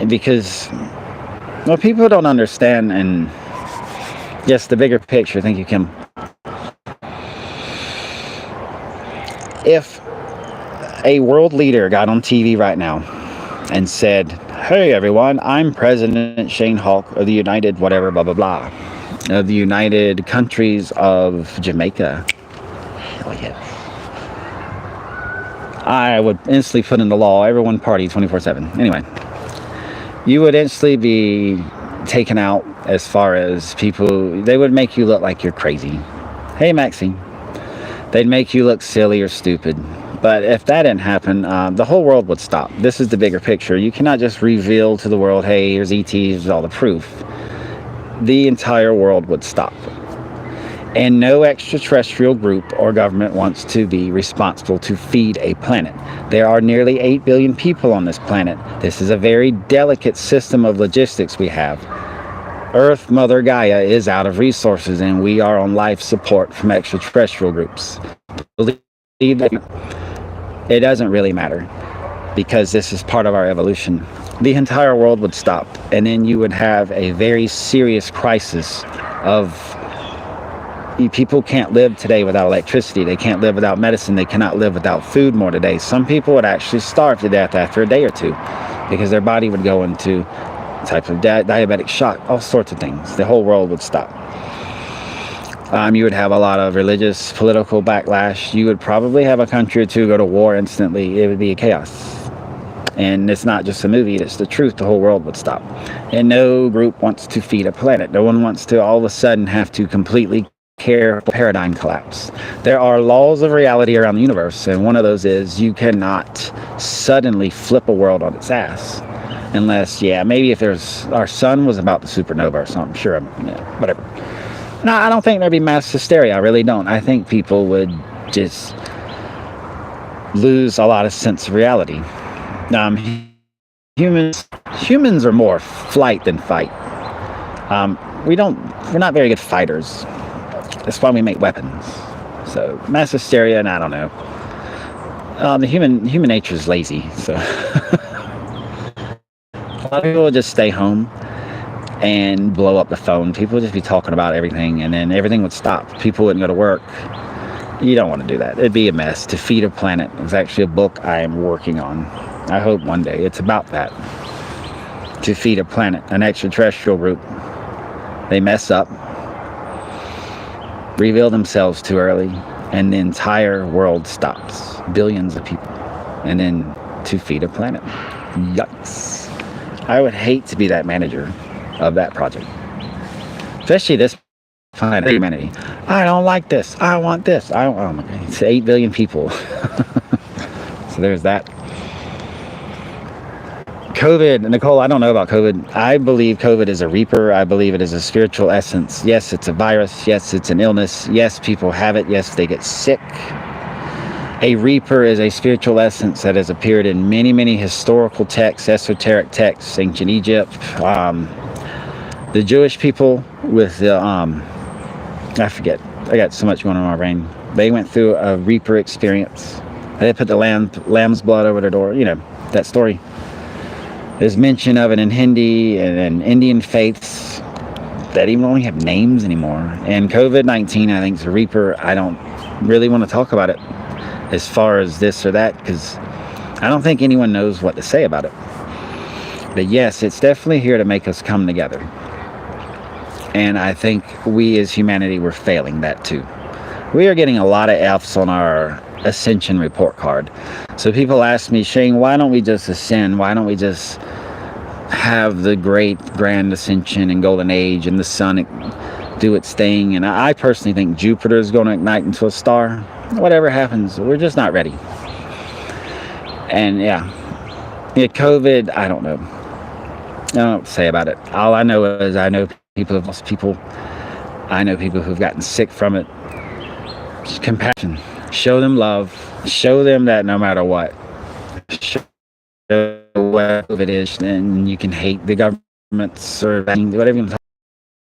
Because, well, people don't understand, and yes, the bigger picture, thank you, Kim. If a world leader got on TV right now and said, "Hey everyone, I'm President Shane Hawk of the United whatever blah blah blah of the United Countries of Jamaica," hell yes, I would instantly put in the law, everyone party 24/7. Anyway, you would instantly be taken out as far as people. They would make you look like you're crazy. Hey Maxine, they'd make you look silly or stupid. But if that didn't happen, the whole world would stop. This is the bigger picture. You cannot just reveal to the world, hey, here's ETs, here's all the proof. The entire world would stop. And no extraterrestrial group or government wants to be responsible to feed a planet. There are nearly 8 billion people on this planet. This is a very delicate system of logistics we have. Earth, Mother Gaia, is out of resources, and we are on life support from extraterrestrial groups. Believe that. It doesn't really matter, because this is part of our evolution. The entire world would stop, and then you would have a very serious crisis of people can't live today without electricity. They can't live without medicine. They cannot live without food more today. Some people would actually starve to death after a day or two because their body would go into type of diabetic shock, all sorts of things. The whole world would stop. You would have a lot of religious, political backlash. You would probably have a country or two go to war instantly. It would be a chaos. And it's not just a movie, it's the truth. The whole world would stop. And no group wants to feed a planet. No one wants to all of a sudden have to completely care for paradigm collapse. There are laws of reality around the universe, and one of those is you cannot suddenly flip a world on its ass. Unless, yeah, maybe if our sun was about the supernova or something. Sure, yeah, whatever. No, I don't think there'd be mass hysteria. I really don't. I think people would just lose a lot of sense of reality. Humans are more flight than fight. We're not very good fighters. That's why we make weapons. So mass hysteria, and I don't know. The human nature is lazy, so a lot of people will just stay home and blow up the phone. People would just be talking about everything, and then everything would stop. People wouldn't go to work. You don't want to do that. It'd be a mess. To Feed a Planet is actually a book I am working on. I hope one day. It's about that. To Feed a Planet, an extraterrestrial group. They mess up, reveal themselves too early, and the entire world stops. Billions of people. And then to feed a planet. Yikes. I would hate to be that manager of that project. Especially this planet humanity. I don't like this. I want this. Oh my God. It's 8 billion people. So there's that. COVID, Nicole, I don't know about COVID. I believe COVID is a reaper. I believe it is a spiritual essence. Yes, it's a virus. Yes, it's an illness. Yes, people have it. Yes, they get sick. A reaper is a spiritual essence that has appeared in many, many historical texts, esoteric texts, ancient Egypt. The Jewish people with the, I forget. I got so much going on in my brain. They went through a reaper experience. They put the lamb's blood over their door. You know, that story. There's mention of it in Hindi and in Indian faiths that even don't have names anymore. And COVID-19, I think, is a reaper. I don't really want to talk about it as far as this or that, because I don't think anyone knows what to say about it. But yes, it's definitely here to make us come together. And I think we as humanity, we're failing that too. We are getting a lot of F's on our ascension report card. So people ask me, Shane, why don't we just ascend? Why don't we just have the great grand ascension and golden age and the sun do its thing? And I personally think Jupiter is going to ignite into a star. Whatever happens, we're just not ready. And yeah, COVID, I don't know. I don't know what to say about it. All I know is I know people have lost people. I know people who've gotten sick from it. Just compassion. Show them love. Show them that no matter what, show what it is, and you can hate the governments or whatever you want to talk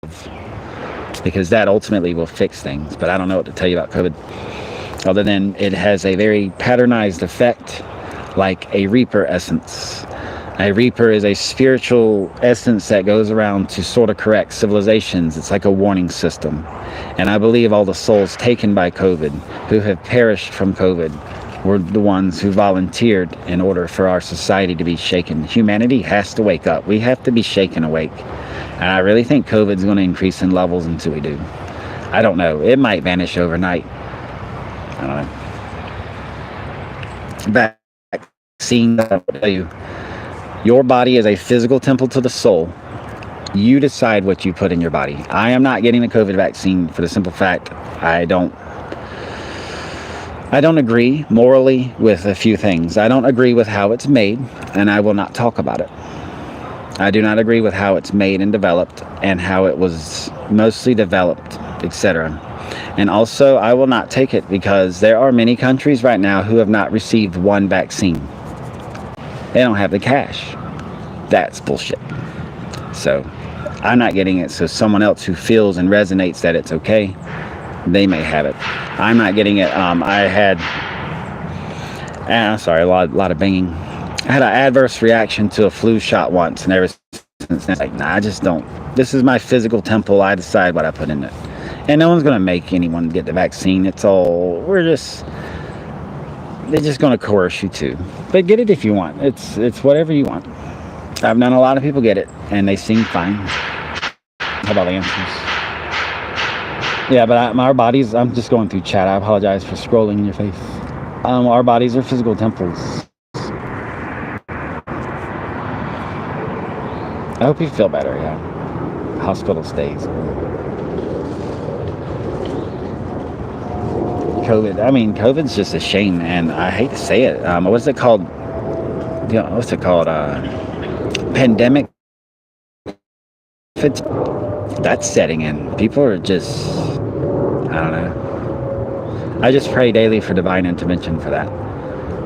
about, because that ultimately will fix things. But I don't know what to tell you about COVID, other than it has a very patternized effect, like a reaper essence. A reaper is a spiritual essence that goes around to sort of correct civilizations. It's like a warning system. And I believe all the souls taken by COVID, who have perished from COVID, were the ones who volunteered in order for our society to be shaken. Humanity has to wake up. We have to be shaken awake. And I really think COVID's going to increase in levels until we do. I don't know. It might vanish overnight. I don't know. Vaccine, I will tell you. Your body is a physical temple to the soul. You decide what you put in your body. I am not getting the COVID vaccine for the simple fact I don't agree morally with a few things. I don't agree with how it's made, and I will not talk about it. I do not agree with how it's made and developed and how it was mostly developed, etc. And also, I will not take it because there are many countries right now who have not received one vaccine. They don't have the cash. That's bullshit. So I'm not getting it. So someone else who feels and resonates that it's okay, they may have it. I'm not getting it. I had, sorry, a lot of banging. I had an adverse reaction to a flu shot once, and ever since then, like, nah, I just don't. This is my physical temple. I decide what I put in it. And no one's going to make anyone get the vaccine. It's all, they're just going to coerce you to. But get it if you want. It's whatever you want. I've known a lot of people get it, and they seem fine. How about the answers? Yeah, but our bodies, I'm just going through chat. I apologize for scrolling in your face. Our bodies are physical temples. I hope you feel better, yeah. Hospital stays. COVID's just a shame, and I hate to say it. What's it called? pandemic, it's, that's setting in. People are just, I don't know. I just pray daily for divine intervention for that.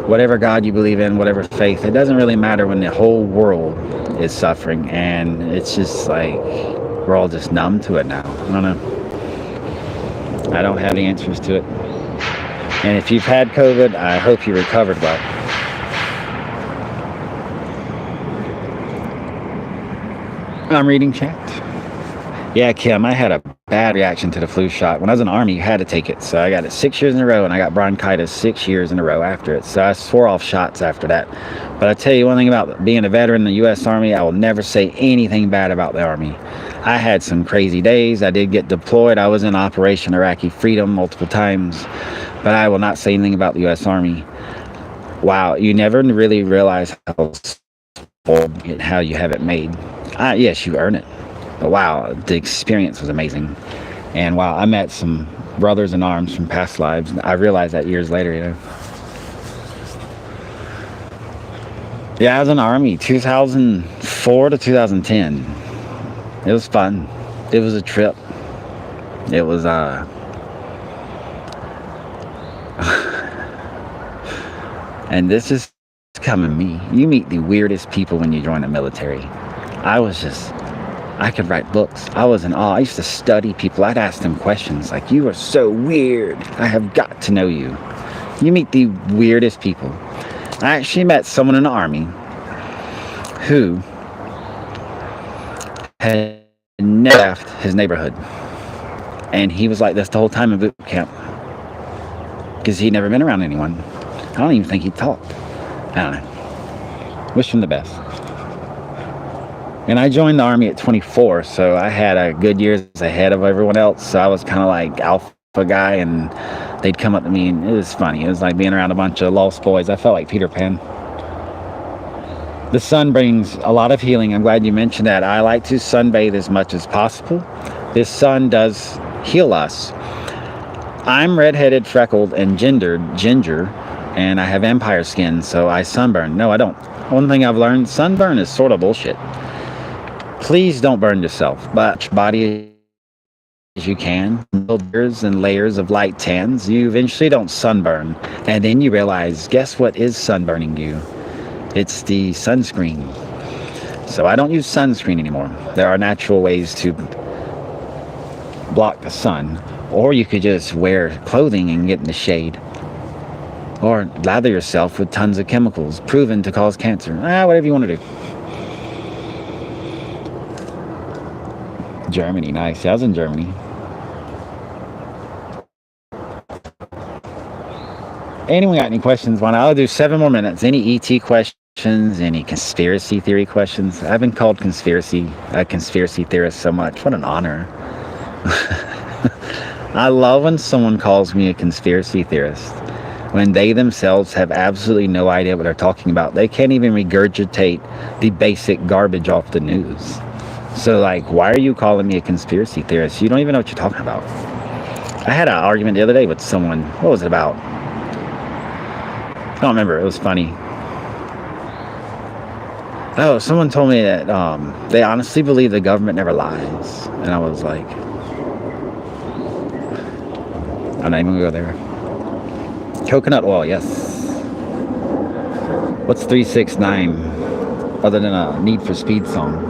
Whatever God you believe in, whatever faith, it doesn't really matter when the whole world is suffering, and it's just like we're all just numb to it now. I don't know. I don't have the answers to it. And if you've had COVID, I hope you recovered well. I'm reading chat. Yeah, Kim, I had a bad reaction to the flu shot. When I was in the Army, you had to take it. So I got it 6 years in a row, and I got bronchitis 6 years in a row after it. So I swore off shots after that. But I tell you one thing about being a veteran in the U.S. Army, I will never say anything bad about the Army. I had some crazy days. I did get deployed. I was in Operation Iraqi Freedom multiple times. But I will not say anything about the U.S. Army. Wow, you never really realize how you have it made. Yes, you earn it. But wow, the experience was amazing. And wow, I met some brothers in arms from past lives. I realized that years later, you know. Yeah, I was in the Army 2004 to 2010. It was fun. It was a trip. It was and this is coming me. You meet the weirdest people when you join the military. I could write books. I was in awe. I used to study people. I'd ask them questions like, you are so weird. I have got to know you. You meet the weirdest people. I actually met someone in the Army who had never left his neighborhood. And he was like this the whole time in boot camp. Because he'd never been around anyone. I don't even think he talked. I don't know. Wish him the best. And I joined the Army at 24, so I had a good years ahead of everyone else. So I was kind of like alpha guy, and they'd come up to me, and it was funny. It was like being around a bunch of lost boys. I felt like Peter Pan. The sun brings a lot of healing. I'm glad you mentioned that. I like to sunbathe as much as possible. This sun does heal us. I'm redheaded, freckled, and ginger, and I have vampire skin, so I sunburn. No, I don't. One thing I've learned, sunburn is sort of bullshit. Please don't burn yourself, but body as you can, layers and layers of light tans. You eventually don't sunburn, and then you realize, guess what is sunburning you? It's the sunscreen. So I don't use sunscreen anymore. There are natural ways to block the sun, or you could just wear clothing and get in the shade, or lather yourself with tons of chemicals proven to cause cancer. Whatever you want to do. Germany, nice. I was in Germany. Anyone got any questions? I'll do 7 more minutes. Any ET questions? Any conspiracy theory questions? I've been called a conspiracy theorist so much. What an honor. I love when someone calls me a conspiracy theorist. When they themselves have absolutely no idea what they're talking about. They can't even regurgitate the basic garbage off the news. So, like, why are you calling me a conspiracy theorist? You don't even know what you're talking about. I had an argument the other day with someone. What was it about? I don't remember. It was funny. Oh, someone told me that they honestly believe the government never lies. And I was like, I'm not even going to go there. Coconut oil, yes. What's 369 other than a Need for Speed song?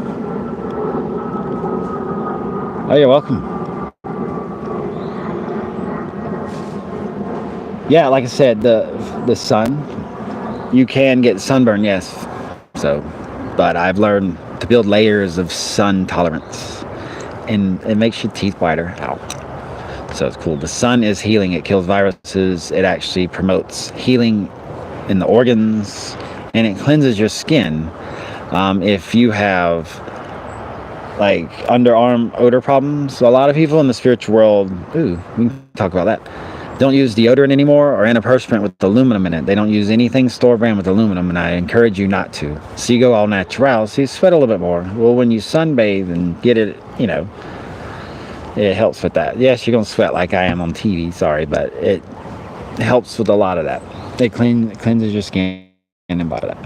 Oh, you're welcome. Yeah, like I said, the sun, you can get sunburn, yes. So, but I've learned to build layers of sun tolerance, and it makes your teeth whiter. Ow. So it's cool. The sun is healing. It kills viruses. It actually promotes healing in the organs, and it cleanses your skin. If you have like underarm odor problems, a lot of people in the spiritual world, we can talk about that, don't use deodorant anymore or antiperspirant with aluminum in it. They don't use anything store brand with aluminum, and I encourage you not to. So you go all natural, so you sweat a little bit more. Well, when you sunbathe and get it, it helps with that. Yes, you're gonna sweat like I am on TV, sorry, but it helps with a lot of that. It cleanses your skin and body that.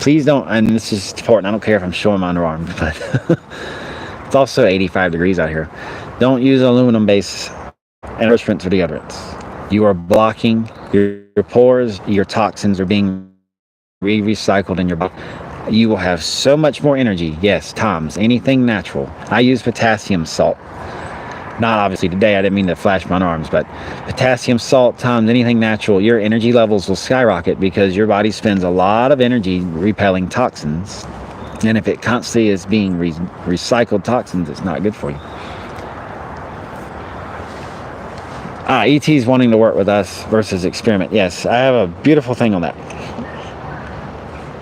Please don't, and this is important, I don't care if I'm showing my underarm, but it's also 85 degrees out here. Don't use aluminum-based antiperspirants or deodorants. You are blocking your pores, your toxins are being recycled in your body. You will have so much more energy, yes, times anything natural. I use potassium salt. Not obviously today, I didn't mean to flash my arms, but potassium salt times anything natural, your energy levels will skyrocket because your body spends a lot of energy repelling toxins. And if it constantly is being recycled toxins, it's not good for you. ET's wanting to work with us versus experiment. Yes, I have a beautiful thing on that.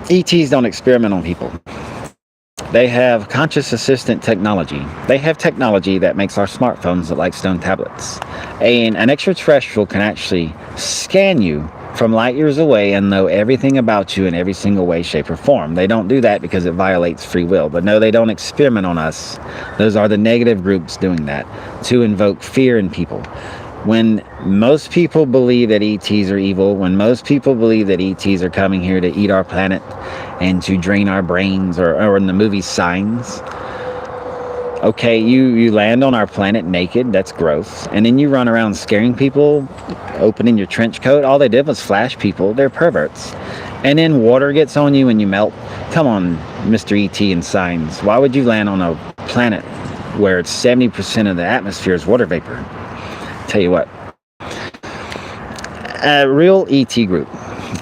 ETs don't experiment on people. They have conscious assistant technology. They have technology that makes our smartphones look like stone tablets. An extraterrestrial can actually scan you from light years away and know everything about you in every single way, shape, or form. They don't do that because it violates free will. But no, they don't experiment on us. Those are the negative groups doing that to invoke fear in people. When most people believe that ETs are evil, when most people believe that ETs are coming here to eat our planet and to drain our brains, or in the movie Signs, okay, you land on our planet naked, that's gross, and then you run around scaring people, opening your trench coat. All they did was flash people. They're perverts. And then water gets on you and you melt. Come on, Mr. ET and Signs. Why would you land on a planet where 70% of the atmosphere is water vapor? Tell you what, a real ET group,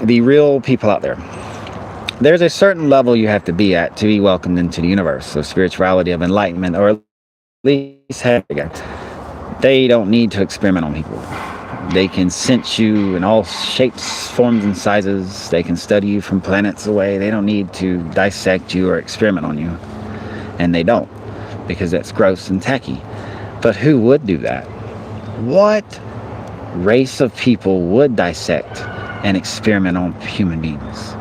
the real people out there, there's a certain level you have to be at to be welcomed into the universe. So spirituality of enlightenment, or at least have, they don't need to experiment on people. They can sense you in all shapes, forms, and sizes. They can study you from planets away. They don't need to dissect you or experiment on you. And they don't, because that's gross and tacky. But who would do that? What race of people would dissect and experiment on human beings?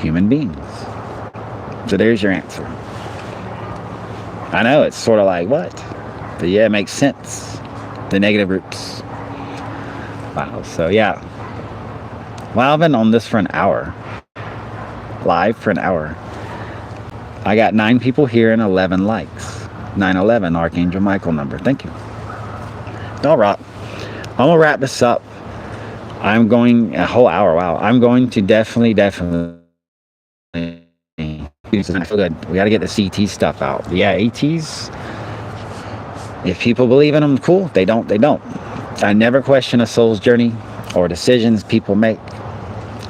Human beings. So there's your answer. I know it's sort of like, what? But yeah, it makes sense. The negative groups. Wow, so yeah. Well, I've been on this for an hour. Live for an hour. I got 9 people here and 11 likes. 911, Archangel Michael number. Thank you. All right, I'm gonna wrap this up. I'm going a whole hour. Wow, I'm going to definitely. I feel good. We got to get the CT stuff out. Yeah, ETs. If people believe in them, cool. They don't. They don't. I never question a soul's journey or decisions people make,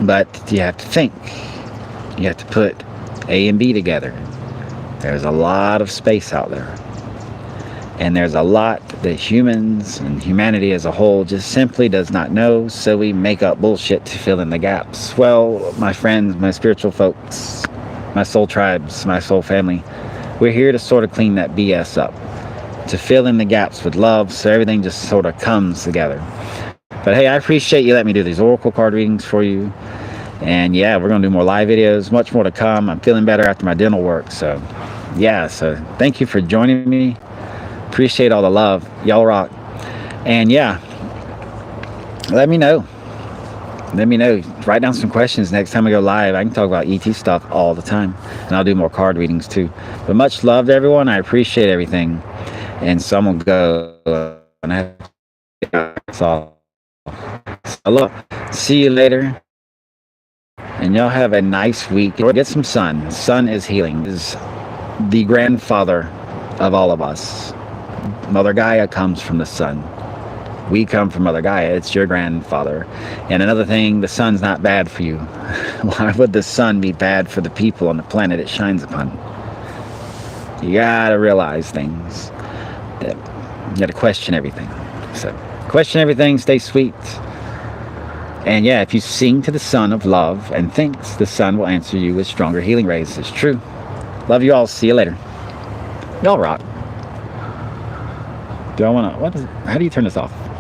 but you have to think. You have to put A and B together. There's a lot of space out there. And there's a lot that humans and humanity as a whole just simply does not know, so we make up bullshit to fill in the gaps. Well, my friends, my spiritual folks, my soul tribes, my soul family, we're here to sort of clean that BS up, to fill in the gaps with love, so everything just sort of comes together. But hey, I appreciate you letting me do these oracle card readings for you. And yeah, we're going to do more live videos, much more to come. I'm feeling better after my dental work. So yeah, so thank you for joining me. Appreciate all the love. Y'all rock. And yeah, let me know. Write down some questions next time I go live. I can talk about ET stuff all the time, and I'll do more card readings too. But much love to everyone. I appreciate everything. And so I'm gonna go and that's all. So look, see you later. And y'all have a nice week. Get some sun. Sun is healing. Is the grandfather of all of us. Mother Gaia comes from the sun. We come from Mother Gaia. It's your grandfather. And another thing, the sun's not bad for you. Why would the sun be bad for the people on the planet it shines upon? You gotta realize things. You gotta question everything. So question everything, stay sweet. And yeah, if you sing to the sun of love and thinks, the sun will answer you with stronger healing rays. It's true. Love you all. See you later. Y'all rock. Do I want to, how do you turn this off?